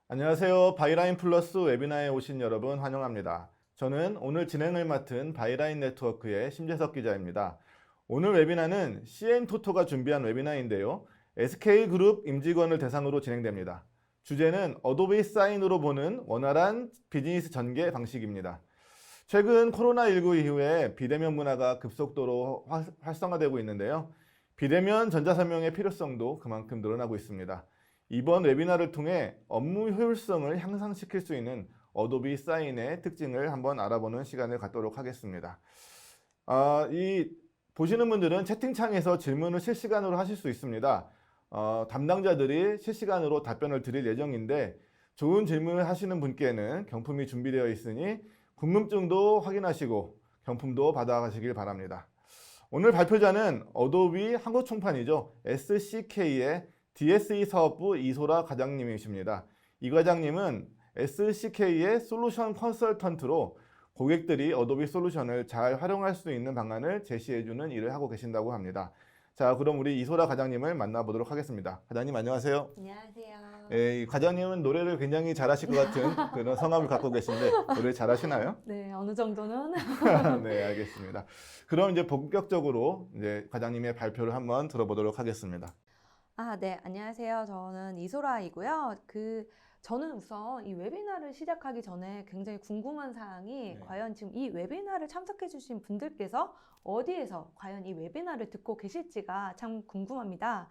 안녕하세요. 바이라인 플러스 웨비나에 오신 여러분 환영합니다. 저는 오늘 진행을 맡은 바이라인 네트워크의 심재석 기자입니다. 오늘 웨비나는 CN토토가 준비한 웨비나인데요. SK그룹 임직원을 대상으로 진행됩니다. 주제는 어도비 사인으로 보는 원활한 비즈니스 전개 방식입니다. 최근 코로나19 이후에 비대면 문화가 급속도로 활성화되고 있는데요. 비대면 전자서명의 필요성도 그만큼 늘어나고 있습니다. 이번 웨비나를 통해 업무 효율성을 향상시킬 수 있는 어도비 사인의 특징을 한번 알아보는 시간을 갖도록 하겠습니다. 보시는 분들은 채팅창에서 질문을 실시간으로 하실 수 있습니다. 담당자들이 실시간으로 답변을 드릴 예정인데 좋은 질문을 하시는 분께는 경품이 준비되어 있으니 궁금증도 확인하시고 경품도 받아가시길 바랍니다. 오늘 발표자는 어도비 한국총판이죠. SCK의 DSE 사업부 이소라 과장님이십니다. 이 과장님은 SCK의 솔루션 컨설턴트로 고객들이 어도비 솔루션을 잘 활용할 수 있는 방안을 제시해주는 일을 하고 계신다고 합니다. 자, 그럼 우리 이소라 과장님을 만나보도록 하겠습니다. 과장님 안녕하세요. 안녕하세요. 이 과장님은 노래를 굉장히 잘하실 것 같은 그런 성함을 갖고 계신데 노래 잘하시나요? 네, 어느 정도는. 네, 알겠습니다. 그럼 이제 본격적으로 이제 과장님의 발표를 한번 들어보도록 하겠습니다. 네, 안녕하세요. 저는 이소라이고요. 저는 우선 이 웨비나를 시작하기 전에 굉장히 궁금한 사항이 네. 과연 지금 이 웨비나를 참석해 주신 분들께서 어디에서 과연 이 웨비나를 듣고 계실지가 참 궁금합니다.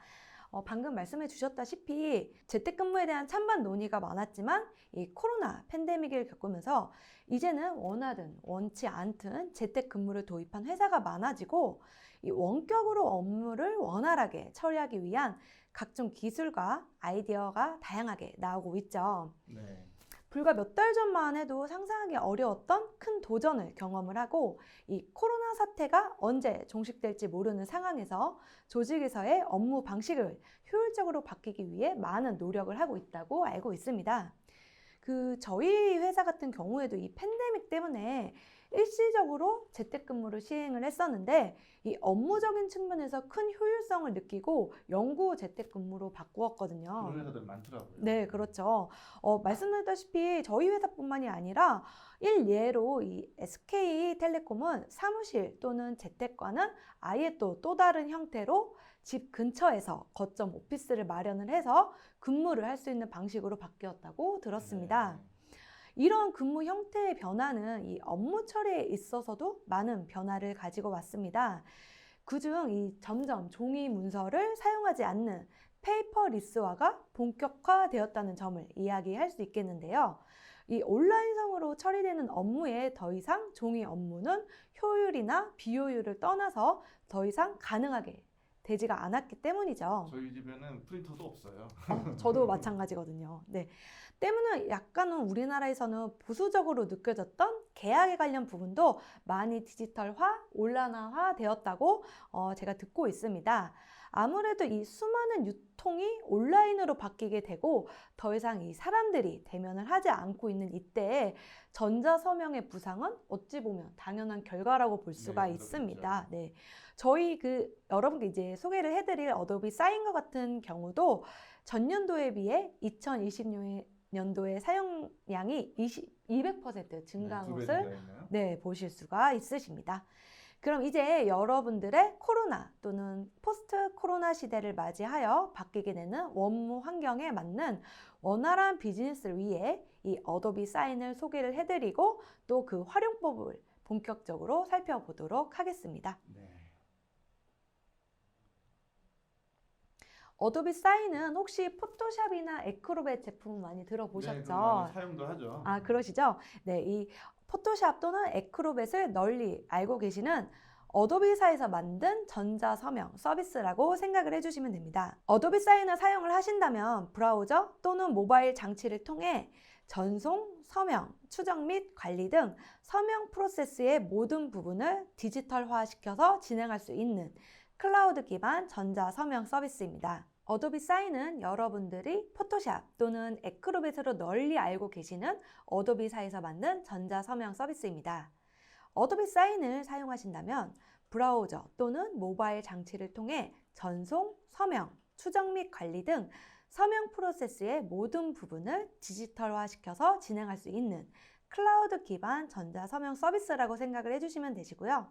방금 말씀해 주셨다시피 재택근무에 대한 찬반 논의가 많았지만 이 코로나 팬데믹을 겪으면서 이제는 원하든 원치 않든 재택근무를 도입한 회사가 많아지고 이 원격으로 업무를 원활하게 처리하기 위한 각종 기술과 아이디어가 다양하게 나오고 있죠. 네. 불과 몇 달 전만 해도 상상하기 어려웠던 큰 도전을 경험을 하고 이 코로나 사태가 언제 종식될지 모르는 상황에서 조직에서의 업무 방식을 효율적으로 바뀌기 위해 많은 노력을 하고 있다고 알고 있습니다. 저희 회사 같은 경우에도 이 팬데믹 때문에 일시적으로 재택근무를 시행을 했었는데 이 업무적인 측면에서 큰 효율성을 느끼고 영구 재택근무로 바꾸었거든요. 그런 회사들 많더라고요. 네, 그렇죠. 말씀드렸다시피 저희 회사뿐만이 아니라 일예로 이 SK텔레콤은 사무실 또는 재택과는 아예 또 다른 형태로 집 근처에서 거점 오피스를 마련을 해서 근무를 할 수 있는 방식으로 바뀌었다고 들었습니다. 이런 근무 형태의 변화는 이 업무 처리에 있어서도 많은 변화를 가지고 왔습니다. 그중 점점 종이 문서를 사용하지 않는 페이퍼리스화가 본격화되었다는 점을 이야기할 수 있겠는데요. 이 온라인상으로 처리되는 업무에 더 이상 종이 업무는 효율이나 비효율을 떠나서 더 이상 가능하게 되지가 않았기 때문이죠. 저희 집에는 프린터도 없어요. 저도 마찬가지거든요. 네. 때문에 약간은 우리나라에서는 보수적으로 느껴졌던 계약에 관련 부분도 많이 디지털화, 온라인화 되었다고 제가 듣고 있습니다. 아무래도 이 수많은 유통이 온라인으로 바뀌게 되고 더 이상 이 사람들이 대면을 하지 않고 있는 이때에 전자서명의 부상은 어찌 보면 당연한 결과라고 볼 수가 있습니다. 네. 저희 여러분께 이제 소개를 해드릴 어도비 사인과 같은 경우도 전년도에 비해 2020년도의 사용량이 200% 증가한 것을 보실 수가 있으십니다. 그럼 이제 여러분들의 코로나 또는 포스트 코로나 시대를 맞이하여 바뀌게 되는 업무 환경에 맞는 원활한 비즈니스를 위해 이 어도비 사인을 소개를 해드리고 또 그 활용법을 본격적으로 살펴보도록 하겠습니다. 어도비 사인은 혹시 포토샵이나 애크로벳 제품 많이 들어보셨죠? 네, 많이 사용도 하죠. 그러시죠? 네, 이 포토샵 또는 애크로벳을 널리 알고 계시는 어도비사에서 만든 전자서명 서비스라고 생각을 해주시면 됩니다. 어도비 사인을 사용을 하신다면 브라우저 또는 모바일 장치를 통해 전송, 서명, 추적 및 관리 등 서명 프로세스의 모든 부분을 디지털화시켜서 진행할 수 있는 클라우드 기반 전자서명 서비스입니다. 어도비 사인은 여러분들이 포토샵 또는 애크로벳으로 널리 알고 계시는 어도비사에서 만든 전자서명 서비스입니다. 어도비 사인을 사용하신다면 브라우저 또는 모바일 장치를 통해 전송, 서명, 추적 및 관리 등 서명 프로세스의 모든 부분을 디지털화시켜서 진행할 수 있는 클라우드 기반 전자서명 서비스라고 생각을 해주시면 되시고요.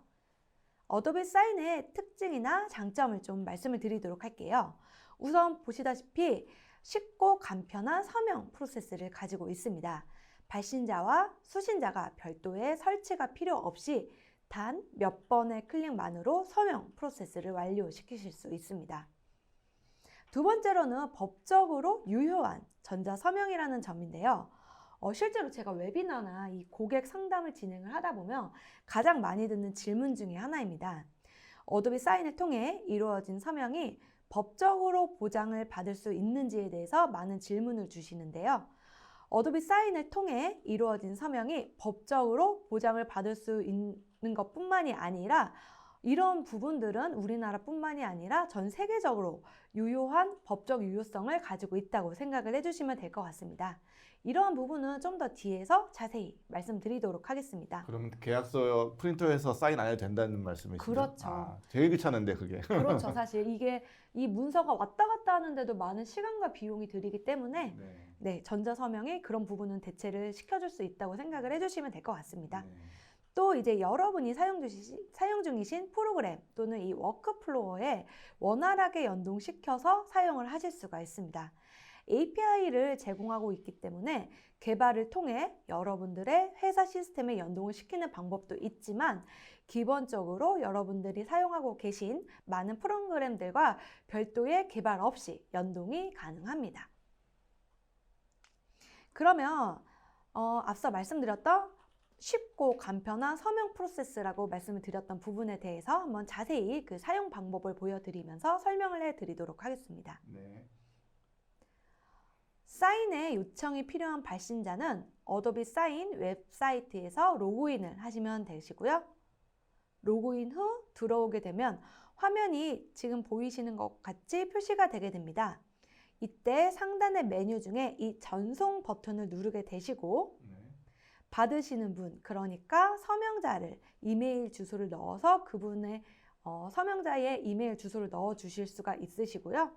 어도비 사인의 특징이나 장점을 좀 말씀을 드리도록 할게요. 우선 보시다시피 쉽고 간편한 서명 프로세스를 가지고 있습니다. 발신자와 수신자가 별도의 설치가 필요 없이 단 몇 번의 클릭만으로 서명 프로세스를 완료시키실 수 있습니다. 두 번째로는 법적으로 유효한 전자서명이라는 점인데요. 실제로 제가 웨비나나 이 고객 상담을 진행을 하다 보면 가장 많이 듣는 질문 중에 하나입니다. 어도비 사인을 통해 이루어진 서명이 법적으로 보장을 받을 수 있는지에 대해서 많은 질문을 주시는데요. 어도비 사인을 통해 이루어진 서명이 법적으로 보장을 받을 수 있는 것뿐만이 아니라 이런 부분들은 우리나라뿐만이 아니라 전 세계적으로 유효한 법적 유효성을 가지고 있다고 생각을 해주시면 될 것 같습니다. 이러한 부분은 좀 더 뒤에서 자세히 말씀드리도록 하겠습니다. 그러면 계약서 프린터에서 사인 안 해도 된다는 말씀이시죠? 그렇죠. 되게 귀찮은데 그게. 그렇죠. 사실 이게 이 문서가 왔다 갔다 하는데도 많은 시간과 비용이 들이기 때문에 네, 전자서명이 그런 부분은 대체를 시켜줄 수 있다고 생각을 해주시면 될 것 같습니다. 또 이제 여러분이 사용 중이신 프로그램 또는 이 워크플로어에 원활하게 연동시켜서 사용을 하실 수가 있습니다. API를 제공하고 있기 때문에 개발을 통해 여러분들의 회사 시스템에 연동을 시키는 방법도 있지만 기본적으로 여러분들이 사용하고 계신 많은 프로그램들과 별도의 개발 없이 연동이 가능합니다. 그러면 앞서 말씀드렸던 쉽고 간편한 서명 프로세스라고 말씀을 드렸던 부분에 대해서 한번 자세히 그 사용 방법을 보여드리면서 설명을 해드리도록 하겠습니다. 네. 사인의 요청이 필요한 발신자는 어도비 사인 웹사이트에서 로그인을 하시면 되시고요. 로그인 후 들어오게 되면 화면이 지금 보이시는 것 같이 표시가 되게 됩니다. 이때 상단의 메뉴 중에 이 전송 버튼을 누르게 되시고 받으시는 분, 그러니까 서명자를 이메일 주소를 넣어서 그분의 서명자의 이메일 주소를 넣어 주실 수가 있으시고요.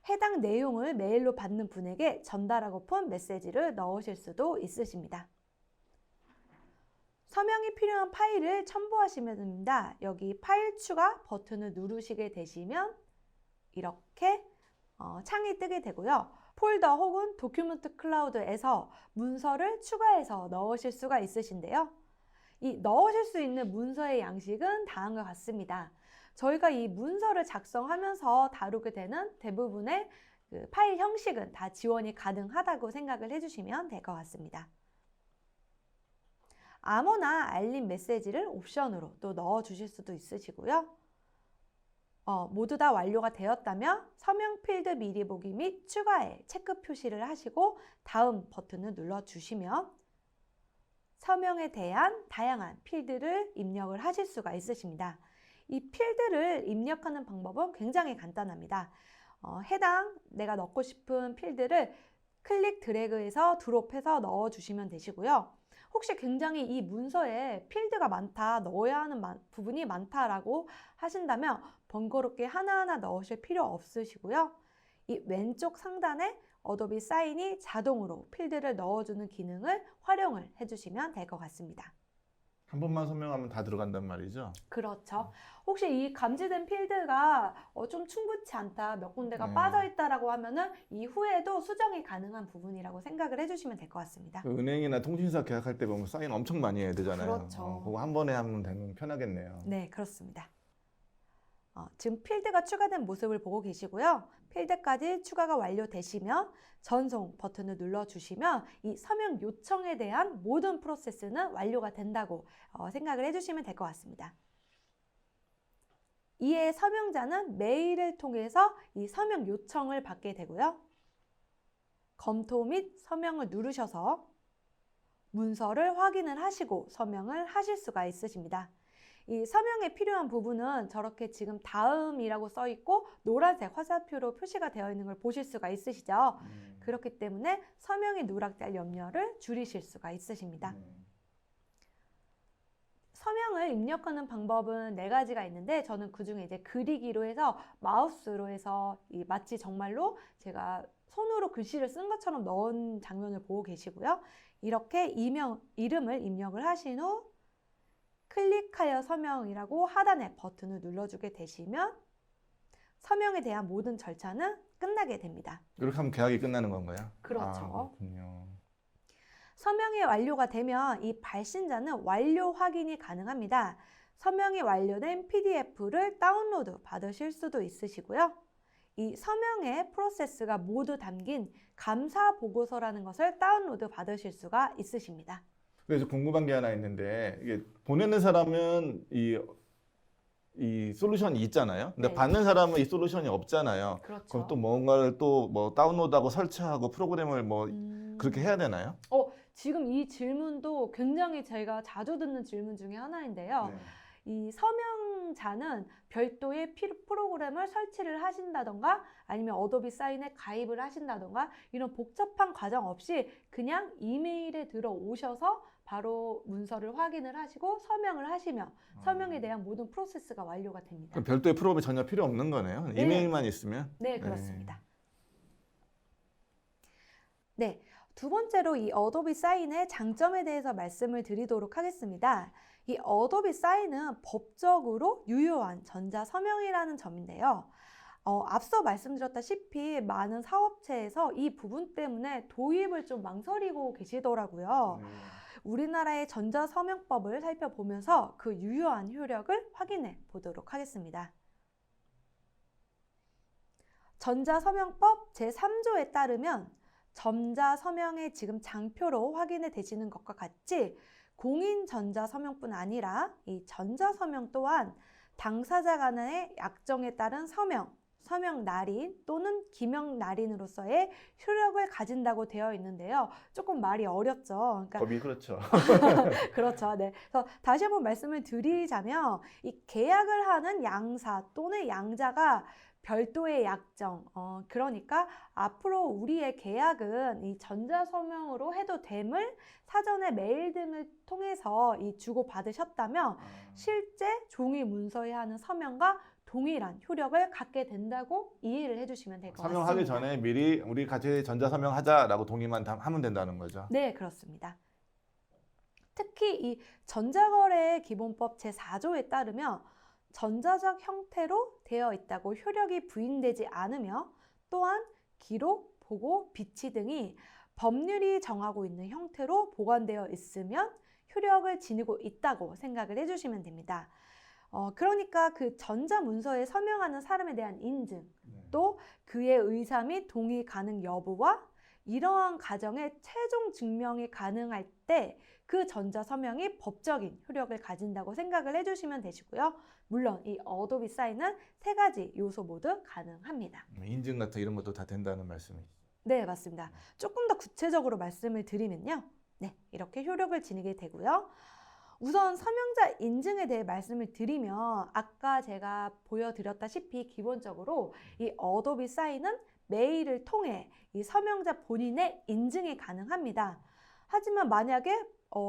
해당 내용을 메일로 받는 분에게 전달하고픈 메시지를 넣으실 수도 있으십니다. 서명이 필요한 파일을 첨부하시면 됩니다. 여기 파일 추가 버튼을 누르시게 되시면 이렇게 창이 뜨게 되고요. 폴더 혹은 도큐멘트 클라우드에서 문서를 추가해서 넣으실 수가 있으신데요. 이 넣으실 수 있는 문서의 양식은 다음과 같습니다. 저희가 이 문서를 작성하면서 다루게 되는 대부분의 그 파일 형식은 다 지원이 가능하다고 생각을 해주시면 될 것 같습니다. 아무나 알림 메시지를 옵션으로 또 넣어 주실 수도 있으시고요. 모두 다 완료가 되었다면 서명 필드 미리 보기 및 추가에 체크 표시를 하시고 다음 버튼을 눌러 주시면 서명에 대한 다양한 필드를 입력을 하실 수가 있으십니다. 이 필드를 입력하는 방법은 굉장히 간단합니다. 해당 내가 넣고 싶은 필드를 클릭 드래그해서 드롭해서 넣어 주시면 되시고요. 혹시 굉장히 이 문서에 필드가 많다, 넣어야 하는 부분이 많다라고 하신다면 번거롭게 하나하나 넣으실 필요 없으시고요. 이 왼쪽 상단에 어도비 사인이 자동으로 필드를 넣어주는 기능을 활용을 해주시면 될 것 같습니다. 한 번만 서명하면 다 들어간단 말이죠? 그렇죠. 혹시 이 감지된 필드가 좀 충분치 않다, 몇 군데가 빠져있다라고 하면은 이후에도 수정이 가능한 부분이라고 생각을 해주시면 될 것 같습니다. 그 은행이나 통신사 계약할 때 보면 사인 엄청 많이 해야 되잖아요. 그렇죠. 그거 한 번에 하면 되면 편하겠네요. 네, 그렇습니다. 지금 필드가 추가된 모습을 보고 계시고요. 필드까지 추가가 완료되시면 전송 버튼을 눌러주시면 이 서명 요청에 대한 모든 프로세스는 완료가 된다고 생각을 해주시면 될 것 같습니다. 이에 서명자는 메일을 통해서 이 서명 요청을 받게 되고요. 검토 및 서명을 누르셔서 문서를 확인을 하시고 서명을 하실 수가 있으십니다. 이 서명에 필요한 부분은 저렇게 지금 다음이라고 써 있고 노란색 화살표로 표시가 되어 있는 걸 보실 수가 있으시죠? 그렇기 때문에 서명이 누락될 염려를 줄이실 수가 있으십니다. 서명을 입력하는 방법은 4가지가 있는데 저는 그중에 이제 그리기로 해서 마우스로 해서 마치 정말로 제가 손으로 글씨를 쓴 것처럼 넣은 장면을 보고 계시고요. 이렇게 이름을 입력을 하신 후 클릭하여 서명이라고 하단에 버튼을 눌러주게 되시면 서명에 대한 모든 절차는 끝나게 됩니다. 이렇게 하면 계약이 끝나는 건가요? 그렇죠. 그렇군요. 서명이 완료가 되면 이 발신자는 완료 확인이 가능합니다. 서명이 완료된 PDF를 다운로드 받으실 수도 있으시고요. 이 서명의 프로세스가 모두 담긴 감사 보고서라는 것을 다운로드 받으실 수가 있으십니다. 그래서 궁금한 게 하나 있는데 이게 보내는 사람은 이 솔루션이 있잖아요. 근데 네. 받는 사람은 이 솔루션이 없잖아요. 그렇죠. 그럼 또 뭔가를 또 뭐 다운로드하고 설치하고 프로그램을 뭐 그렇게 해야 되나요? 지금 이 질문도 굉장히 제가 자주 듣는 질문 중에 하나인데요. 네. 이 서명자는 별도의 프로그램을 설치를 하신다던가 아니면 어도비 사인에 가입을 하신다던가 이런 복잡한 과정 없이 그냥 이메일에 들어오셔서 바로 문서를 확인을 하시고 서명을 하시면 서명에 대한 모든 프로세스가 완료가 됩니다. 그럼 별도의 프로그램이 전혀 필요 없는 거네요. 네. 이메일만 있으면. 네, 그렇습니다. 네. 두 번째로 이 어도비 사인의 장점에 대해서 말씀을 드리도록 하겠습니다. 이 어도비 사인은 법적으로 유효한 전자서명이라는 점인데요. 앞서 말씀드렸다시피 많은 사업체에서 이 부분 때문에 도입을 좀 망설이고 계시더라고요. 우리나라의 전자서명법을 살펴보면서 그 유효한 효력을 확인해 보도록 하겠습니다. 전자서명법 제3조에 따르면 전자서명의 지금 장표로 확인해 되시는 것과 같이 공인 전자서명뿐 아니라 이 전자서명 또한 당사자 간의 약정에 따른 서명 날인 또는 기명 날인으로서의 효력을 가진다고 되어 있는데요. 조금 말이 어렵죠. 그러니까 법이 그렇죠. 그렇죠. 네. 그래서 다시 한번 말씀을 드리자면 이 계약을 하는 양사 또는 양자가 별도의 약정, 그러니까 앞으로 우리의 계약은 이 전자서명으로 해도 됨을 사전에 메일 등을 통해서 주고받으셨다면 실제 종이 문서에 하는 서명과 동일한 효력을 갖게 된다고 이해를 해주시면 될 것 같습니다. 서명하기 전에 미리 우리 같이 전자서명하자라고 동의만 하면 된다는 거죠. 네, 그렇습니다. 특히 이 전자거래기본법 제4조에 따르면 전자적 형태로 되어 있다고 효력이 부인되지 않으며 또한 기록, 보고, 비치 등이 법률이 정하고 있는 형태로 보관되어 있으면 효력을 지니고 있다고 생각을 해주시면 됩니다. 그러니까 그 전자문서에 서명하는 사람에 대한 인증, 또 그의 의사 및 동의 가능 여부와 이러한 과정의 최종 증명이 가능할 때 그 전자서명이 법적인 효력을 가진다고 생각을 해주시면 되시고요. 물론 이 어도비 사인은 3가지 요소 모두 가능합니다. 인증 같은 이런 것도 다 된다는 말씀이죠. 네, 맞습니다. 조금 더 구체적으로 말씀을 드리면요. 네, 이렇게 효력을 지니게 되고요. 우선 서명자 인증에 대해 말씀을 드리면 아까 제가 보여드렸다시피 기본적으로 이 어도비 사인은 메일을 통해 이 서명자 본인의 인증이 가능합니다. 하지만 만약에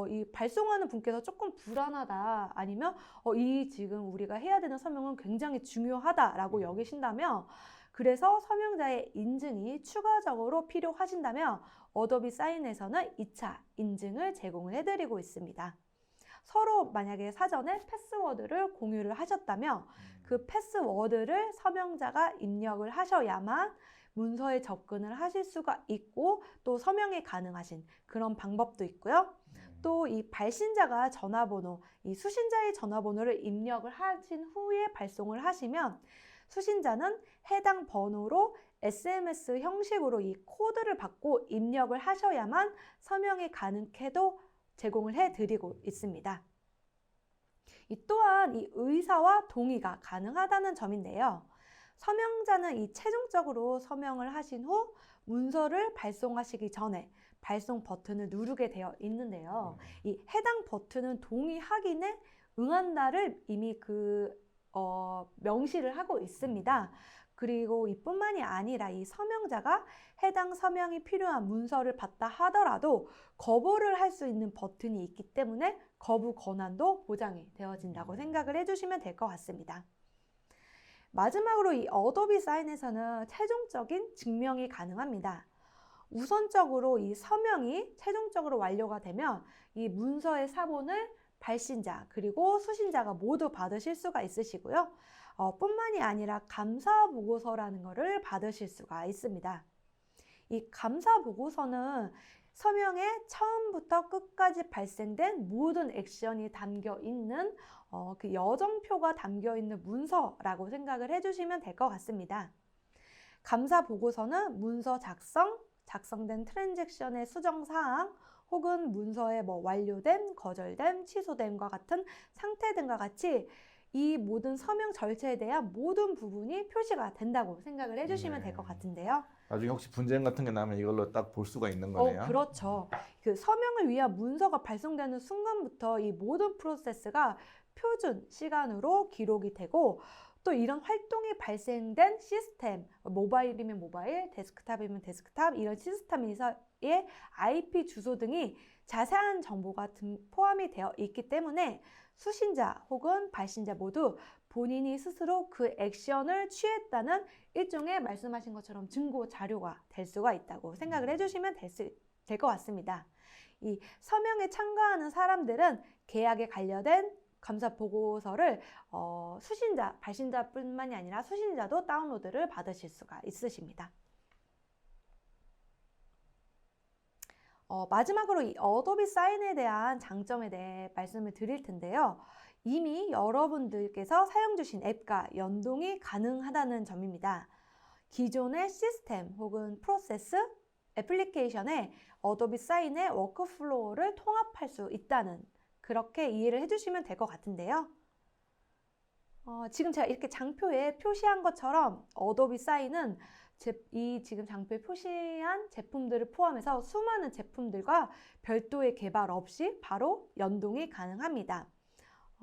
이 발송하는 분께서 조금 불안하다 아니면 이 지금 우리가 해야 되는 서명은 굉장히 중요하다라고 여기신다면 그래서 서명자의 인증이 추가적으로 필요하신다면 어도비 사인에서는 2차 인증을 제공을 해드리고 있습니다. 서로 만약에 사전에 패스워드를 공유를 하셨다면 그 패스워드를 서명자가 입력을 하셔야만 문서에 접근을 하실 수가 있고 또 서명이 가능하신 그런 방법도 있고요. 또 이 발신자가 전화번호, 이 수신자의 전화번호를 입력을 하신 후에 발송을 하시면 수신자는 해당 번호로 SMS 형식으로 이 코드를 받고 입력을 하셔야만 서명이 가능해도 제공을 해드리고 있습니다. 또한 이 의사와 동의가 가능하다는 점인데요. 서명자는 이 최종적으로 서명을 하신 후 문서를 발송하시기 전에 발송 버튼을 누르게 되어 있는데요. 이 해당 버튼은 동의 확인에 응한다를 이미 명시를 하고 있습니다. 그리고 이뿐만이 아니라 이 서명자가 해당 서명이 필요한 문서를 받다 하더라도 거부를 할 수 있는 버튼이 있기 때문에 거부 권한도 보장이 되어진다고 생각을 해주시면 될 것 같습니다. 마지막으로 이 어도비 사인에서는 최종적인 증명이 가능합니다. 우선적으로 이 서명이 최종적으로 완료가 되면 이 문서의 사본을 발신자 그리고 수신자가 모두 받으실 수가 있으시고요. 뿐만이 아니라 감사 보고서라는 것을 받으실 수가 있습니다. 이 감사 보고서는 서명에 처음부터 끝까지 발생된 모든 액션이 담겨 있는 그 여정표가 담겨 있는 문서라고 생각을 해주시면 될 것 같습니다. 감사 보고서는 문서 작성된 트랜잭션의 수정 사항, 혹은 문서의 완료됨, 거절됨, 취소됨과 같은 상태 등과 같이 이 모든 서명 절차에 대한 모든 부분이 표시가 된다고 생각을 해주시면 될 것 같은데요. 나중에 혹시 분쟁 같은 게 나면 이걸로 딱 볼 수가 있는 거네요. 그렇죠. 그 서명을 위한 문서가 발송되는 순간부터 이 모든 프로세스가 표준 시간으로 기록이 되고 또 이런 활동이 발생된 시스템, 모바일이면 모바일, 데스크탑이면 데스크탑 이런 시스템에서의 IP 주소 등이 자세한 정보가 포함이 되어 있기 때문에 수신자 혹은 발신자 모두 본인이 스스로 그 액션을 취했다는 일종의 말씀하신 것처럼 증거 자료가 될 수가 있다고 생각을 해주시면 될 것 같습니다. 이 서명에 참가하는 사람들은 계약에 관련된 감사 보고서를 수신자, 발신자뿐만이 아니라 수신자도 다운로드를 받으실 수가 있으십니다. 마지막으로 이 어도비 사인에 대한 장점에 대해 말씀을 드릴 텐데요. 이미 여러분들께서 사용 주신 앱과 연동이 가능하다는 점입니다. 기존의 시스템 혹은 프로세스, 애플리케이션에 어도비 사인의 워크플로우를 통합할 수 있다는 그렇게 이해를 해주시면 될 것 같은데요. 지금 제가 이렇게 장표에 표시한 것처럼 어도비 사인은 이 지금 장표에 표시한 제품들을 포함해서 수많은 제품들과 별도의 개발 없이 바로 연동이 가능합니다.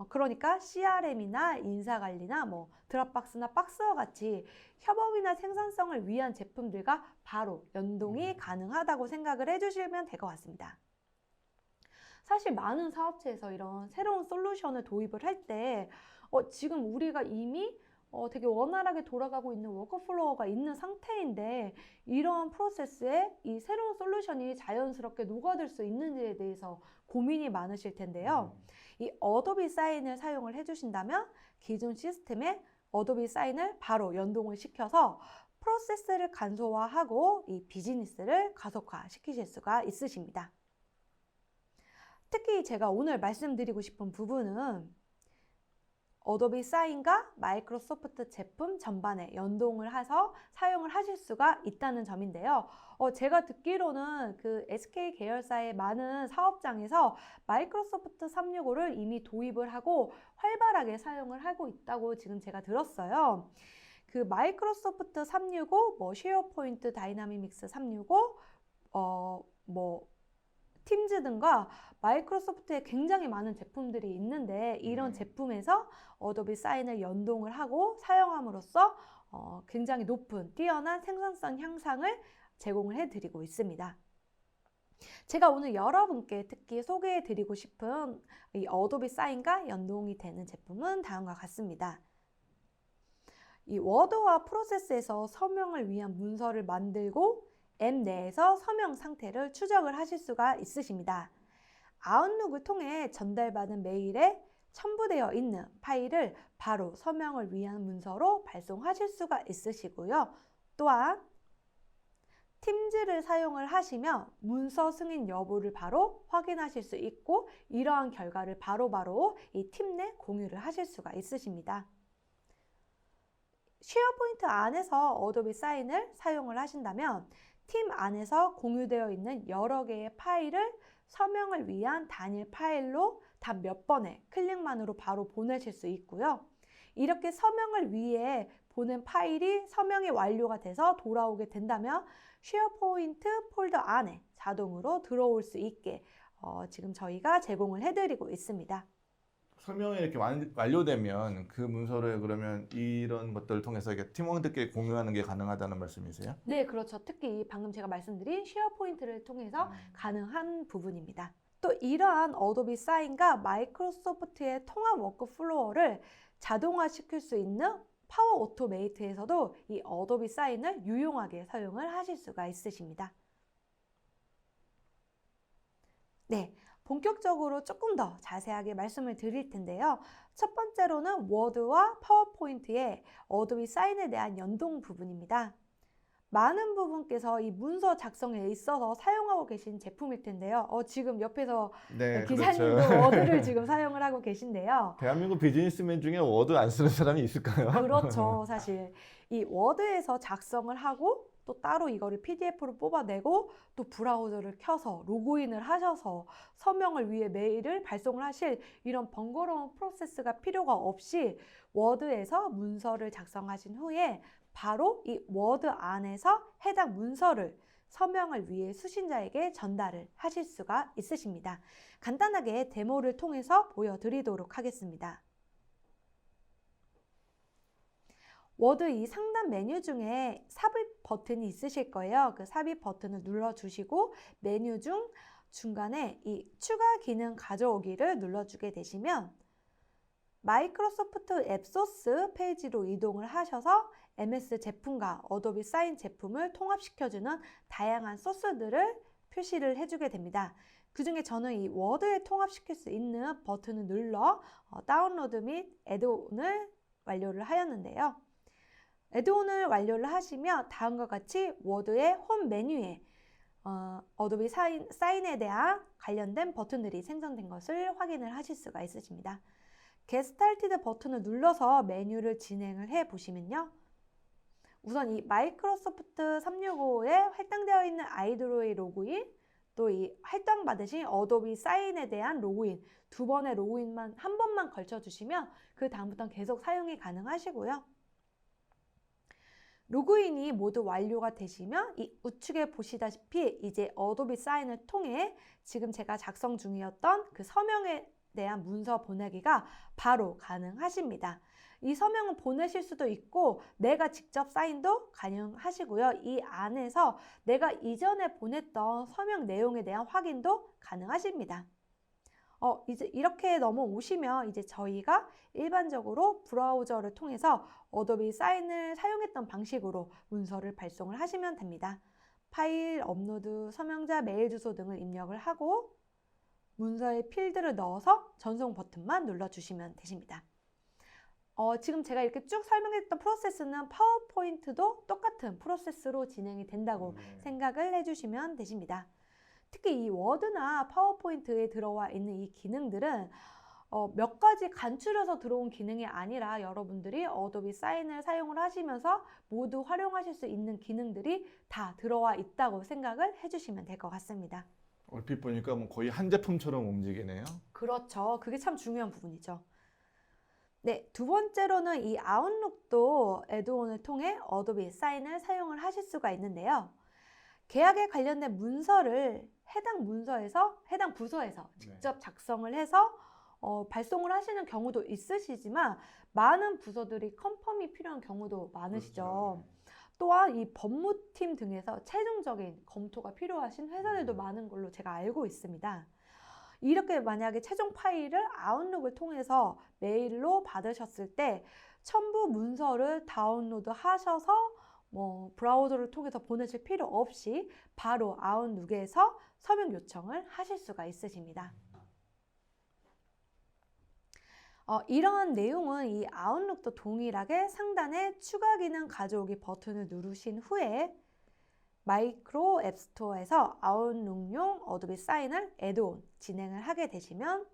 그러니까 CRM이나 인사관리나 드랍박스나 박스와 같이 협업이나 생산성을 위한 제품들과 바로 연동이 가능하다고 생각을 해주시면 될 것 같습니다. 사실 많은 사업체에서 이런 새로운 솔루션을 도입을 할 때 지금 우리가 이미 되게 원활하게 돌아가고 있는 워크플로우가 있는 상태인데 이러한 프로세스에 이 새로운 솔루션이 자연스럽게 녹아들 수 있는지에 대해서 고민이 많으실 텐데요. 이 어도비 사인을 사용을 해주신다면 기존 시스템에 어도비 사인을 바로 연동을 시켜서 프로세스를 간소화하고 이 비즈니스를 가속화시키실 수가 있으십니다. 특히 제가 오늘 말씀드리고 싶은 부분은 어도비 사인과 마이크로소프트 제품 전반에 연동을 해서 사용을 하실 수가 있다는 점인데요. 제가 듣기로는 그 SK 계열사의 많은 사업장에서 마이크로소프트 365를 이미 도입을 하고 활발하게 사용을 하고 있다고 지금 제가 들었어요. 그 마이크로소프트 365, 쉐어포인트 다이나믹스 365, 팀즈 등과 마이크로소프트에 굉장히 많은 제품들이 있는데 이런 제품에서 어도비 사인을 연동을 하고 사용함으로써 굉장히 높은 뛰어난 생산성 향상을 제공을 해드리고 있습니다. 제가 오늘 여러분께 특히 소개해드리고 싶은 이 어도비 사인과 연동이 되는 제품은 다음과 같습니다. 이 워드와 프로세스에서 서명을 위한 문서를 만들고 앱 내에서 서명 상태를 추적을 하실 수가 있으십니다. 아웃룩을 통해 전달받은 메일에 첨부되어 있는 파일을 바로 서명을 위한 문서로 발송하실 수가 있으시고요. 또한 팀즈를 사용을 하시면 문서 승인 여부를 바로 확인하실 수 있고 이러한 결과를 바로바로 이 팀 내 공유를 하실 수가 있으십니다. 쉐어포인트 안에서 어도비 사인을 사용을 하신다면 팀 안에서 공유되어 있는 여러 개의 파일을 서명을 위한 단일 파일로 단 몇 번의 클릭만으로 바로 보내실 수 있고요. 이렇게 서명을 위해 보낸 파일이 서명이 완료가 돼서 돌아오게 된다면 쉐어포인트 폴더 안에 자동으로 들어올 수 있게 지금 저희가 제공을 해드리고 있습니다. 설명이 이렇게 완료되면 그 문서를 그러면 이런 것들을 통해서 이렇게 팀원들끼리 공유하는 게 가능하다는 말씀이세요? 네, 그렇죠. 특히 방금 제가 말씀드린 쉐어포인트를 통해서 가능한 부분입니다. 또 이러한 어도비 사인과 마이크로소프트의 통합 워크플로어를 자동화시킬 수 있는 파워 오토메이트에서도 이 어도비 사인을 유용하게 사용을 하실 수가 있으십니다. 네, 본격적으로 조금 더 자세하게 말씀을 드릴 텐데요. 첫 번째로는 워드와 파워포인트의 어도비 사인에 대한 연동 부분입니다. 많은 부분께서 이 문서 작성에 있어서 사용하고 계신 제품일 텐데요. 지금 옆에서 네, 기자님도 그렇죠. 워드를 지금 사용을 하고 계신데요. 대한민국 비즈니스맨 중에 워드 안 쓰는 사람이 있을까요? 그렇죠. 사실 이 워드에서 작성을 하고 또 따로 이거를 PDF로 뽑아내고 또 브라우저를 켜서 로그인을 하셔서 서명을 위해 메일을 발송을 하실 이런 번거로운 프로세스가 필요가 없이 워드에서 문서를 작성하신 후에 바로 이 워드 안에서 해당 문서를 서명을 위해 수신자에게 전달을 하실 수가 있으십니다. 간단하게 데모를 통해서 보여드리도록 하겠습니다. 워드 이 상단 메뉴 중에 삽입 버튼이 있으실 거예요. 그 삽입 버튼을 눌러주시고 메뉴 중 중간에 이 추가 기능 가져오기를 눌러주게 되시면 마이크로소프트 앱소스 페이지로 이동을 하셔서 MS 제품과 어도비 사인 제품을 통합시켜주는 다양한 소스들을 표시를 해주게 됩니다. 그 중에 저는 이 워드에 통합시킬 수 있는 버튼을 눌러 다운로드 및 애드온을 완료를 하였는데요. 애드온을 완료를 하시면 다음과 같이 워드의 홈 메뉴에 어도비 사인에 대한 관련된 버튼들이 생성된 것을 확인을 하실 수가 있으십니다. Get Started 버튼을 눌러서 메뉴를 진행을 해 보시면요. 우선 이 마이크로소프트 365에 할당되어 있는 아이드로의 로그인, 또 이 할당받으신 어도비 사인에 대한 로그인, 두 번의 로그인만 한 번만 걸쳐주시면 그 다음부터는 계속 사용이 가능하시고요. 로그인이 모두 완료가 되시면 이 우측에 보시다시피 이제 어도비 사인을 통해 지금 제가 작성 중이었던 그 서명에 대한 문서 보내기가 바로 가능하십니다. 이 서명은 보내실 수도 있고 내가 직접 사인도 가능하시고요. 이 안에서 내가 이전에 보냈던 서명 내용에 대한 확인도 가능하십니다. 이제 이렇게 넘어오시면 이제 저희가 일반적으로 브라우저를 통해서 어도비 사인을 사용했던 방식으로 문서를 발송을 하시면 됩니다. 파일, 업로드, 서명자, 메일 주소 등을 입력을 하고 문서에 필드를 넣어서 전송 버튼만 눌러주시면 되십니다. 지금 제가 이렇게 쭉 설명했던 프로세스는 파워포인트도 똑같은 프로세스로 진행이 된다고 생각을 해주시면 되십니다. 특히 이 워드나 파워포인트에 들어와 있는 이 기능들은 몇 가지 간추려서 들어온 기능이 아니라 여러분들이 어도비 사인을 사용을 하시면서 모두 활용하실 수 있는 기능들이 다 들어와 있다고 생각을 해주시면 될 것 같습니다. 얼핏 보니까 뭐 거의 한 제품처럼 움직이네요. 그렇죠. 그게 참 중요한 부분이죠. 네, 두 번째로는 이 아웃룩도 애드온을 통해 어도비 사인을 사용을 하실 수가 있는데요. 계약에 관련된 문서를 해당 부서에서 직접 작성을 해서 발송을 하시는 경우도 있으시지만 많은 부서들이 컨펌이 필요한 경우도 많으시죠. 그렇죠. 또한 이 법무팀 등에서 최종적인 검토가 필요하신 회사들도 많은 걸로 제가 알고 있습니다. 이렇게 만약에 최종 파일을 아웃룩을 통해서 메일로 받으셨을 때 첨부 문서를 다운로드 하셔서 브라우저를 통해서 보내실 필요 없이 바로 아웃룩에서 서명 요청을 하실 수가 있으십니다. 이러한 내용은 이 아웃룩도 동일하게 상단에 추가 기능 가져오기 버튼을 누르신 후에 마이크로 앱스토어에서 아웃룩용 어도비 사인을 애드온 진행을 하게 되시면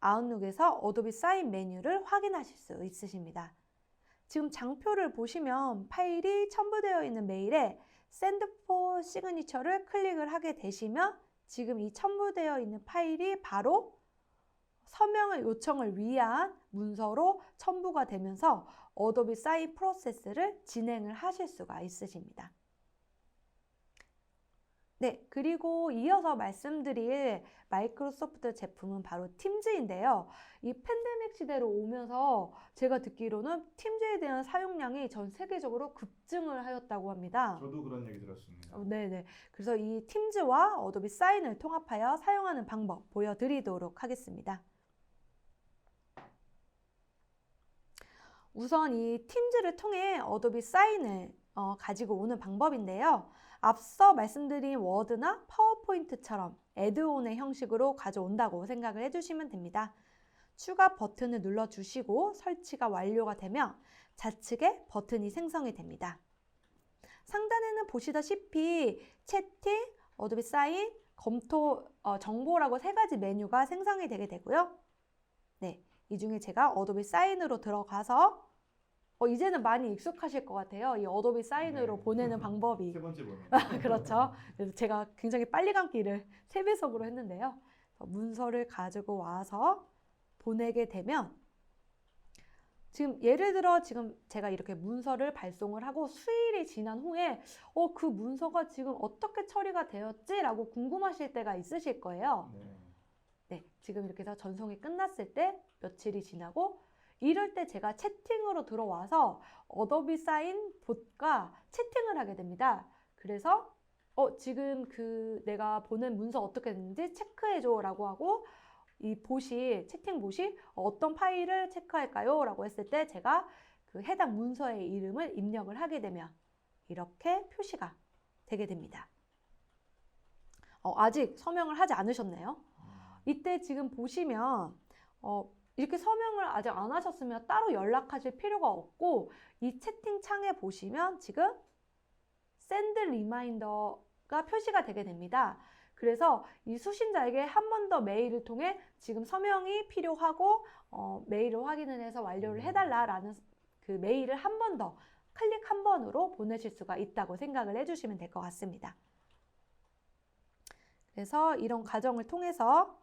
아웃룩에서 어도비 사인 메뉴를 확인하실 수 있으십니다. 지금 장표를 보시면 파일이 첨부되어 있는 메일에 Send for Signature를 클릭을 하게 되시면 지금 이 첨부되어 있는 파일이 바로 서명을 요청을 위한 문서로 첨부가 되면서 어도비 사인 프로세스를 진행을 하실 수가 있으십니다. 네, 그리고 이어서 말씀드릴 마이크로소프트 제품은 바로 팀즈인데요. 이 팬데믹 시대로 오면서 제가 듣기로는 팀즈에 대한 사용량이 전 세계적으로 급증을 하였다고 합니다. 저도 그런 얘기 들었습니다. 네네. 그래서 이 팀즈와 어도비 사인을 통합하여 사용하는 방법 보여드리도록 하겠습니다. 우선 이 팀즈를 통해 어도비 사인을 가지고 오는 방법인데요. 앞서 말씀드린 워드나 파워포인트처럼 애드온의 형식으로 가져온다고 생각을 해주시면 됩니다. 추가 버튼을 눌러주시고 설치가 완료가 되면 좌측에 버튼이 생성이 됩니다. 상단에는 보시다시피 채팅, 어도비 사인, 검토, 정보라고 세 가지 메뉴가 생성이 되게 되고요. 네, 이 중에 제가 어도비 사인으로 들어가서 이제는 많이 익숙하실 것 같아요. 이 어도비 사인으로 네. 보내는 방법이. 세 번째 보면. 그렇죠. 그래서 제가 굉장히 빨리 감기를 3배속으로 했는데요. 문서를 가지고 와서 보내게 되면 지금 예를 들어 지금 제가 이렇게 문서를 발송을 하고 수일이 지난 후에 그 문서가 지금 어떻게 처리가 되었지? 라고 궁금하실 때가 있으실 거예요. 네. 네, 지금 이렇게 해서 전송이 끝났을 때 며칠이 지나고 이럴 때 제가 채팅으로 들어와서 어도비 사인 봇과 채팅을 하게 됩니다. 그래서 지금 내가 보낸 문서 어떻게 됐는지 체크해줘 라고 하고 이 봇이 채팅 봇이 어떤 파일을 체크할까요? 라고 했을 때 제가 그 해당 문서의 이름을 입력을 하게 되면 이렇게 표시가 되게 됩니다. 아직 서명을 하지 않으셨네요. 이때 지금 보시면 이렇게 서명을 아직 안 하셨으면 따로 연락하실 필요가 없고 이 채팅창에 보시면 지금 send reminder가 표시가 되게 됩니다. 그래서 이 수신자에게 한 번 더 메일을 통해 지금 서명이 필요하고 메일을 확인을 해서 완료를 해달라라는 그 메일을 한 번 더 클릭 한 번으로 보내실 수가 있다고 생각을 해주시면 될 것 같습니다. 그래서 이런 과정을 통해서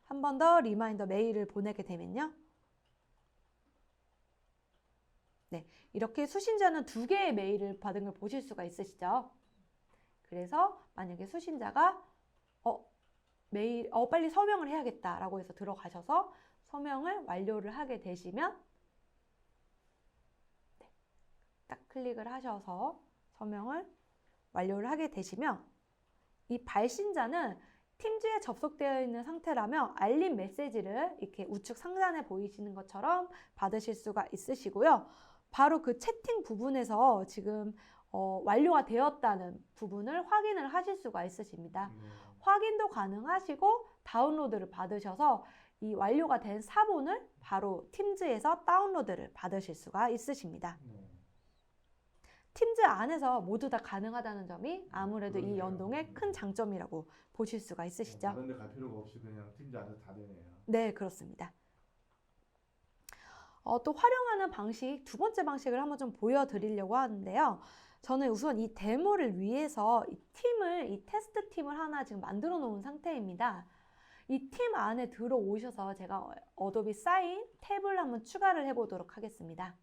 한 번 더 리마인더 메일을 보내게 되면요. 네, 이렇게 수신자는 2개의 메일을 받은 걸 보실 수가 있으시죠. 그래서 만약에 수신자가 빨리 서명을 해야겠다라고 해서 들어가셔서 서명을 완료를 하게 되시면 딱 클릭을 하셔서 서명을 완료를 하게 되시면 이 발신자는 팀즈에 접속되어 있는 상태라면 알림 메시지를 이렇게 우측 상단에 보이시는 것처럼 받으실 수가 있으시고요. 바로 그 채팅 부분에서 지금 완료가 되었다는 부분을 확인을 하실 수가 있으십니다. 확인도 가능하시고 다운로드를 받으셔서 이 완료가 된 사본을 바로 팀즈에서 다운로드를 받으실 수가 있으십니다. 팀즈 안에서 모두 다 가능하다는 점이 아무래도 이 연동의 큰 장점이라고 보실 수가 있으시죠. 다른 데 갈 필요가 없이 그냥 팀즈 안에서 다 되네요. 네, 그렇습니다. 또 활용하는 방식, 2번째 방식을 한번 좀 보여드리려고 하는데요. 저는 우선 이 데모를 위해서 이 테스트 팀을 하나 지금 만들어 놓은 상태입니다. 이 팀 안에 들어오셔서 제가 어도비 사인 탭을 한번 추가를 해보도록 하겠습니다.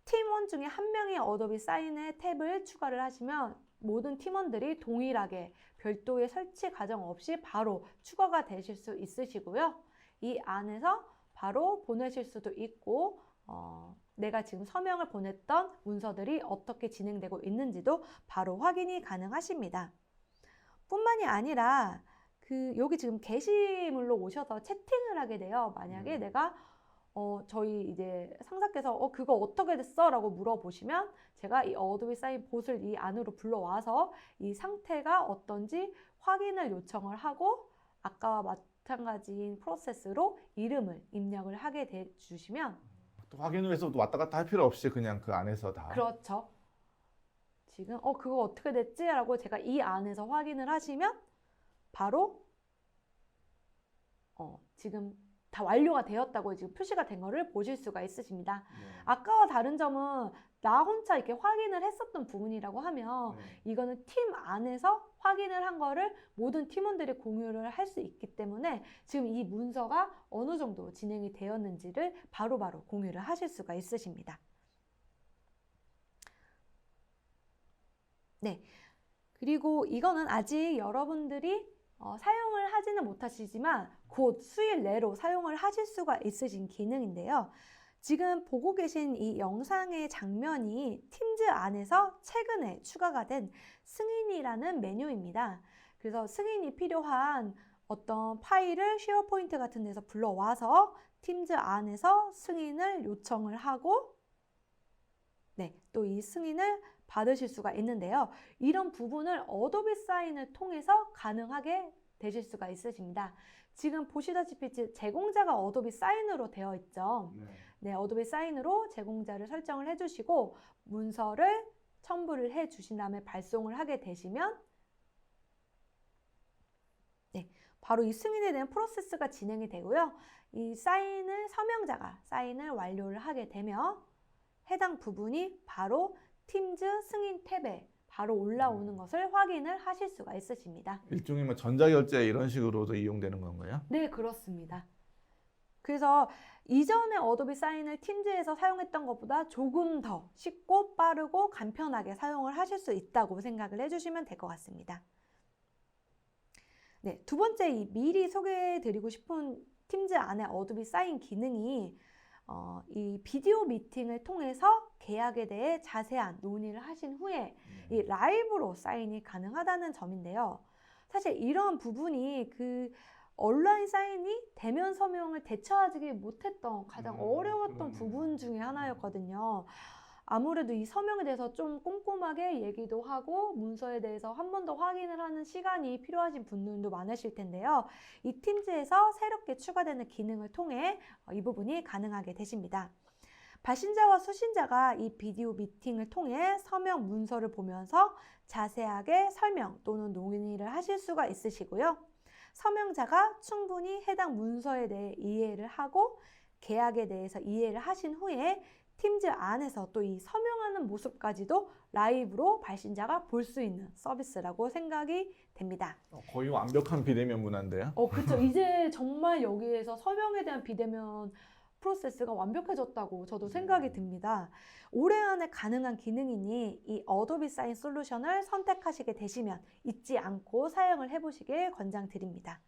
팀원 중에 한 명이 어도비 사인의 탭을 추가를 하시면 모든 팀원들이 동일하게 별도의 설치 과정 없이 바로 추가가 되실 수 있으시고요. 이 안에서 바로 보내실 수도 있고 내가 지금 서명을 보냈던 문서들이 어떻게 진행되고 있는지도 바로 확인이 가능하십니다. 뿐만이 아니라 여기 지금 게시물로 오셔서 채팅을 하게 돼요. 만약에 내가 저희 이제 상사께서 그거 어떻게 됐어? 라고 물어보시면 제가 이 어도비 사인 봇을 이 안으로 불러와서 이 상태가 어떤지 확인을 요청을 하고 아까와 마찬가지인 프로세스로 이름을 입력을 하게 돼 주시면 또 확인을 해서 왔다 갔다 할 필요 없이 그냥 그 안에서 다. 그렇죠. 지금 그거 어떻게 됐지? 라고 제가 이 안에서 확인을 하시면 바로 지금 다 완료가 되었다고 지금 표시가 된 거를 보실 수가 있으십니다. 아까와 다른 점은 나 혼자 이렇게 확인을 했었던 부분이라고 하면 이거는 팀 안에서 확인을 한 거를 모든 팀원들이 공유를 할 수 있기 때문에 지금 이 문서가 어느 정도 진행이 되었는지를 바로바로 공유를 하실 수가 있으십니다. 네. 그리고 이거는 아직 여러분들이 사용을 하지는 못하시지만 곧 수일 내로 사용을 하실 수가 있으신 기능인데요. 지금 보고 계신 이 영상의 장면이 팀즈 안에서 최근에 추가가 된 승인이라는 메뉴입니다. 그래서 승인이 필요한 어떤 파일을 쉐어포인트 같은 데서 불러와서 팀즈 안에서 승인을 요청을 하고 네, 또 이 승인을 받으실 수가 있는데요. 이런 부분을 어도비 사인을 통해서 가능하게 되실 수가 있으십니다. 지금 보시다시피 제공자가 어도비 사인으로 되어 있죠. 네, 어도비 사인으로 제공자를 설정을 해주시고 문서를 첨부를 해주신 다음에 발송을 하게 되시면 네, 바로 이 승인에 대한 프로세스가 진행이 되고요. 이 서명자가 사인을 완료를 하게 되며 해당 부분이 바로 팀즈 승인 탭에 바로 올라오는 것을 확인을 하실 수가 있으십니다. 일종의 뭐 전자결제 이런 식으로도 이용되는 건가요? 네, 그렇습니다. 그래서 이전에 어도비 사인을 팀즈에서 사용했던 것보다 조금 더 쉽고 빠르고 간편하게 사용을 하실 수 있다고 생각을 해주시면 될 것 같습니다. 네, 두 번째 미리 소개해드리고 싶은 팀즈 안에 어도비 사인 기능이 이 비디오 미팅을 통해서 계약에 대해 자세한 논의를 하신 후에 이 라이브로 사인이 가능하다는 점인데요. 사실 이런 부분이 그 온라인 사인이 대면 서명을 대처하지 못했던 가장 어려웠던 부분 중에 하나였거든요. 아무래도 이 서명에 대해서 좀 꼼꼼하게 얘기도 하고 문서에 대해서 한 번 더 확인을 하는 시간이 필요하신 분들도 많으실 텐데요. 이 팀즈에서 새롭게 추가되는 기능을 통해 이 부분이 가능하게 되십니다. 발신자와 수신자가 이 비디오 미팅을 통해 서명 문서를 보면서 자세하게 설명 또는 논의를 하실 수가 있으시고요. 서명자가 충분히 해당 문서에 대해 이해를 하고 계약에 대해서 이해를 하신 후에 팀즈 안에서 또 이 서명하는 모습까지도 라이브로 발신자가 볼 수 있는 서비스라고 생각이 됩니다. 거의 완벽한 비대면 문화인데요. 그렇죠. 이제 정말 여기에서 서명에 대한 비대면 프로세스가 완벽해졌다고 저도 생각이 듭니다. 올해 안에 가능한 기능이니 이 어도비 사인 솔루션을 선택하시게 되시면 잊지 않고 사용을 해보시길 권장드립니다.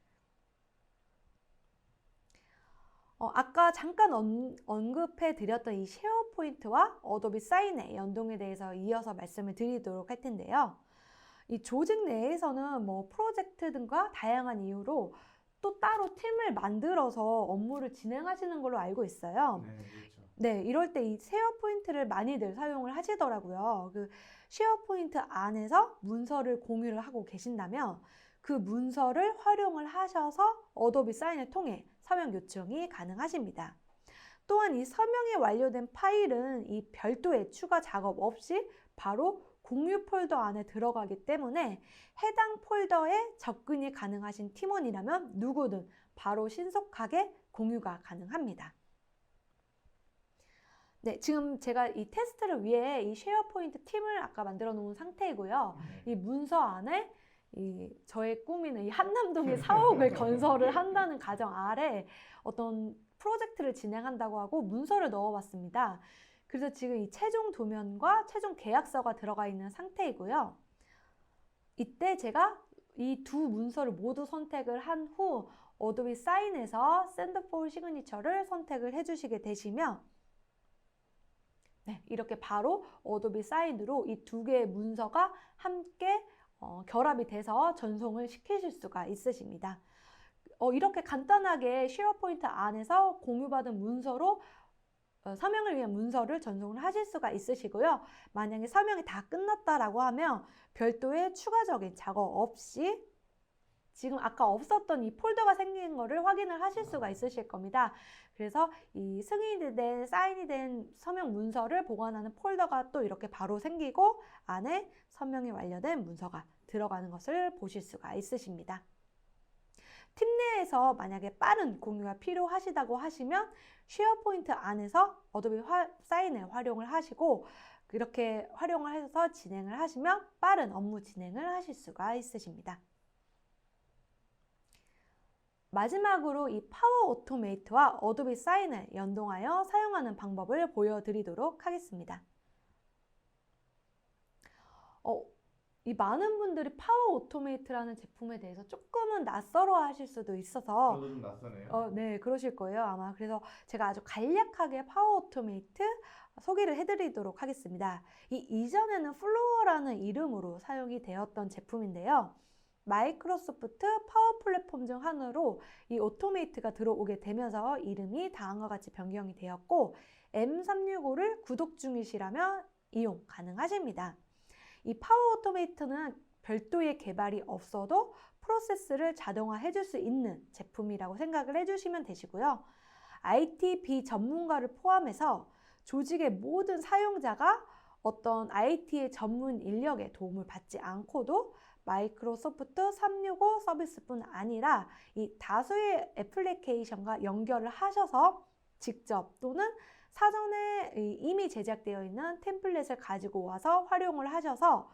아까 잠깐 언급해 드렸던 이 쉐어포인트와 어도비 사인의 연동에 대해서 이어서 말씀을 드리도록 할 텐데요. 이 조직 내에서는 뭐 프로젝트 등과 다양한 이유로 또 따로 팀을 만들어서 업무를 진행하시는 걸로 알고 있어요. 네, 그렇죠. 네, 이럴 때 이 쉐어포인트를 많이들 사용을 하시더라고요. 그 쉐어포인트 안에서 문서를 공유를 하고 계신다면 그 문서를 활용을 하셔서 어도비 사인을 통해 서명 요청이 가능하십니다. 또한 이 서명이 완료된 파일은 이 별도의 추가 작업 없이 바로 공유 폴더 안에 들어가기 때문에 해당 폴더에 접근이 가능하신 팀원이라면 누구든 바로 신속하게 공유가 가능합니다. 네, 지금 제가 이 테스트를 위해 이 쉐어포인트 팀을 아까 만들어 놓은 상태이고요. 이 문서 안에 저의 꿈이는 이 한남동의 사옥을 건설을 한다는 가정 아래 어떤 프로젝트를 진행한다고 하고 문서를 넣어봤습니다. 그래서 지금 이 최종 도면과 최종 계약서가 들어가 있는 상태이고요. 이때 제가 이 두 문서를 모두 선택을 한 후 어도비 사인에서 Send for Signature를 선택을 해주시게 되시면 네, 이렇게 바로 어도비 사인으로 이 두 개의 문서가 함께 결합이 돼서 전송을 시키실 수가 있으십니다. 이렇게 간단하게 쉐어포인트 안에서 공유받은 문서로 서명을 위한 문서를 전송을 하실 수가 있으시고요. 만약에 서명이 다 끝났다라고 하면 별도의 추가적인 작업 없이 지금 아까 없었던 이 폴더가 생긴 거를 확인을 하실 수가 있으실 겁니다. 그래서 이 승인이 된, 사인이 된 서명 문서를 보관하는 폴더가 또 이렇게 바로 생기고 안에 서명이 완료된 문서가 들어가는 것을 보실 수가 있으십니다. 팀 내에서 만약에 빠른 공유가 필요하시다고 하시면 쉐어포인트 안에서 어도비 사인을 활용을 하시고 이렇게 활용을 해서 진행을 하시면 빠른 업무 진행을 하실 수가 있으십니다. 마지막으로 이 파워 오토메이트와 어도비 사인을 연동하여 사용하는 방법을 보여드리도록 하겠습니다. 이 많은 분들이 파워 오토메이트라는 제품에 대해서 조금은 낯설어 하실 수도 있어서 저도 좀 낯서네요. 네, 그러실 거예요, 아마. 그래서 제가 아주 간략하게 파워 오토메이트 소개를 해드리도록 하겠습니다. 이전에는 플로어라는 이름으로 사용이 되었던 제품인데요. 마이크로소프트 파워 플랫폼 중 하나로 이 오토메이트가 들어오게 되면서 이름이 다음과 같이 변경이 되었고, M365를 구독 중이시라면 이용 가능하십니다. 이 파워 오토메이트는 별도의 개발이 없어도 프로세스를 자동화해 줄 수 있는 제품이라고 생각을 해주시면 되시고요. IT 비전문가를 포함해서 조직의 모든 사용자가 어떤 IT의 전문 인력의 도움을 받지 않고도 마이크로소프트 365 서비스뿐 아니라 이 다수의 애플리케이션과 연결을 하셔서 직접 또는 사전에 이미 제작되어 있는 템플릿을 가지고 와서 활용을 하셔서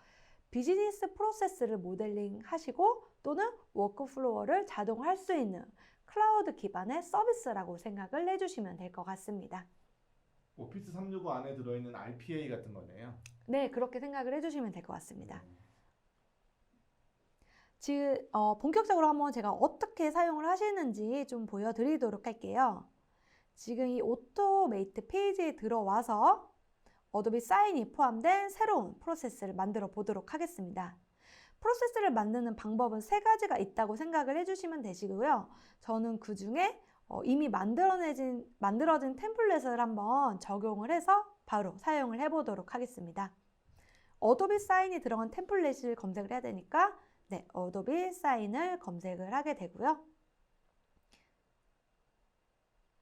비즈니스 프로세스를 모델링 하시고 또는 워크플로어를 자동화할 수 있는 클라우드 기반의 서비스라고 생각을 해주시면 될 것 같습니다. 오피스 365 안에 들어있는 RPA 같은 거네요. 네, 그렇게 생각을 해주시면 될 것 같습니다. 지금 본격적으로 한번 제가 어떻게 사용을 하시는지 좀 보여드리도록 할게요. 지금 이 오토메이트 페이지에 들어와서 어도비 사인이 포함된 새로운 프로세스를 만들어 보도록 하겠습니다. 프로세스를 만드는 방법은 세 가지가 있다고 생각을 해주시면 되시고요. 저는 그 중에 이미 만들어진 템플릿을 한번 적용을 해서 바로 사용을 해보도록 하겠습니다. 어도비 사인이 들어간 템플릿을 검색을 해야 되니까 네, 어도비 사인을 검색을 하게 되고요.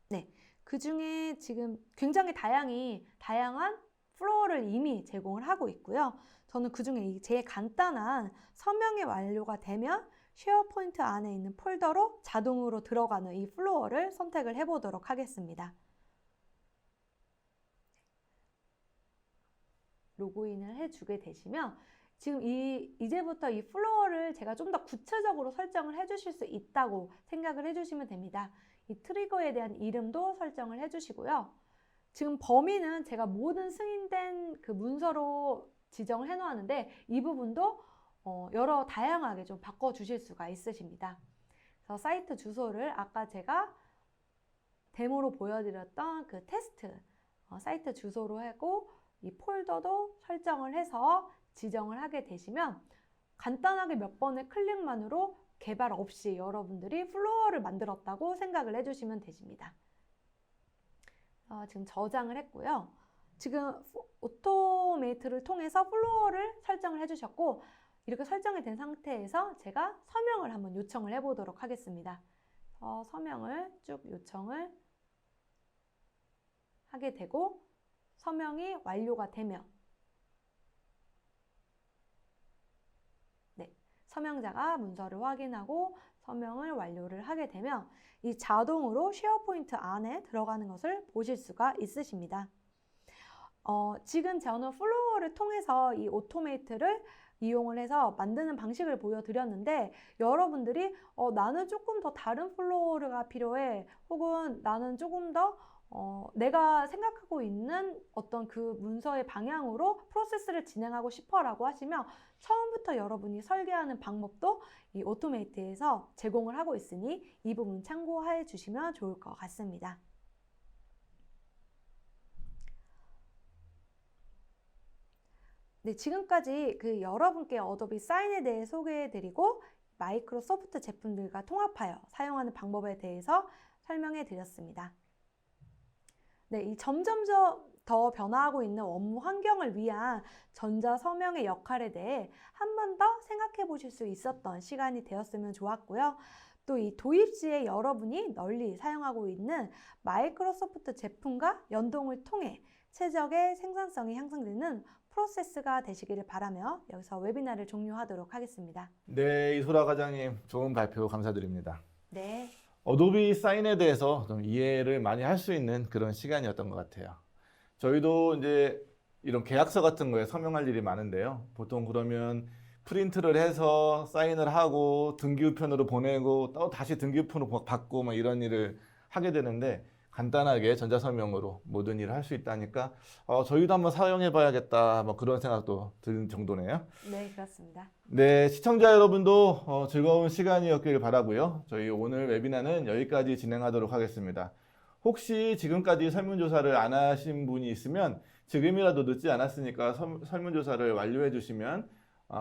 네, 그 중에 지금 굉장히 다양한 플로어를 이미 제공을 하고 있고요. 저는 그 중에 제일 간단한 서명이 완료가 되면 쉐어포인트 안에 있는 폴더로 자동으로 들어가는 이 플로어를 선택을 해보도록 하겠습니다. 로그인을 해주게 되시면 지금 이제부터 이 플로어를 제가 좀 더 구체적으로 설정을 해주실 수 있다고 생각을 해주시면 됩니다. 이 트리거에 대한 이름도 설정을 해주시고요. 지금 범위는 제가 모든 승인된 그 문서로 지정을 해놓았는데 이 부분도 여러 다양하게 좀 바꿔주실 수가 있으십니다. 그래서 사이트 주소를 아까 제가 데모로 보여드렸던 그 테스트 사이트 주소로 하고 이 폴더도 설정을 해서 지정을 하게 되시면 간단하게 몇 번의 클릭만으로 개발 없이 여러분들이 플로어를 만들었다고 생각을 해주시면 되십니다. 지금 저장을 했고요. 지금 오토메이트를 통해서 플로어를 설정을 해주셨고 이렇게 설정이 된 상태에서 제가 서명을 한번 요청을 해보도록 하겠습니다. 서명을 쭉 요청을 하게 되고 서명이 완료가 되면 네, 서명자가 문서를 확인하고 서명을 완료를 하게 되면 이 자동으로 쉐어포인트 안에 들어가는 것을 보실 수가 있으십니다. 지금 저는 플로어를 통해서 이 오토메이트를 이용을 해서 만드는 방식을 보여드렸는데 여러분들이 나는 조금 더 다른 플로어가 필요해 혹은 나는 조금 더 내가 생각하고 있는 어떤 그 문서의 방향으로 프로세스를 진행하고 싶어 라고 하시면 처음부터 여러분이 설계하는 방법도 이 오토메이트에서 제공을 하고 있으니 이 부분 참고해 주시면 좋을 것 같습니다. 네, 지금까지 그 여러분께 어도비 사인에 대해 소개해드리고 마이크로소프트 제품들과 통합하여 사용하는 방법에 대해서 설명해 드렸습니다. 네, 이 점점 더 변화하고 있는 업무 환경을 위한 전자서명의 역할에 대해 한 번 더 생각해 보실 수 있었던 시간이 되었으면 좋았고요. 또 이 도입 시에 여러분이 널리 사용하고 있는 마이크로소프트 제품과 연동을 통해 최적의 생산성이 향상되는 프로세스가 되시기를 바라며 여기서 웨비나를 종료하도록 하겠습니다. 네, 이소라 과장님 좋은 발표 감사드립니다. 네. 어도비 사인에 대해서 좀 이해를 많이 할 수 있는 그런 시간이었던 것 같아요. 저희도 이제 이런 계약서 같은 거에 서명할 일이 많은데요. 보통 그러면 프린트를 해서 사인을 하고 등기우편으로 보내고 또 다시 등기우편으로 받고 막 이런 일을 하게 되는데 간단하게 전자서명으로 모든 일을 할 수 있다니까 저희도 한번 사용해 봐야겠다 뭐 그런 생각도 드는 정도네요. 네, 그렇습니다. 네, 시청자 여러분도 즐거운 시간이었길 바라고요. 저희 오늘 웨비나는 여기까지 진행하도록 하겠습니다. 혹시 지금까지 설문조사를 안 하신 분이 있으면 지금이라도 늦지 않았으니까 설문조사를 완료해 주시면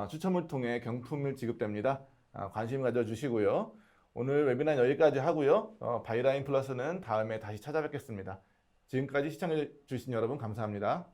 추첨을 통해 경품을 지급됩니다. 관심 가져주시고요. 오늘 웨비나는 여기까지 하고요. 바이라인 플러스는 다음에 다시 찾아뵙겠습니다. 지금까지 시청해 주신 여러분 감사합니다.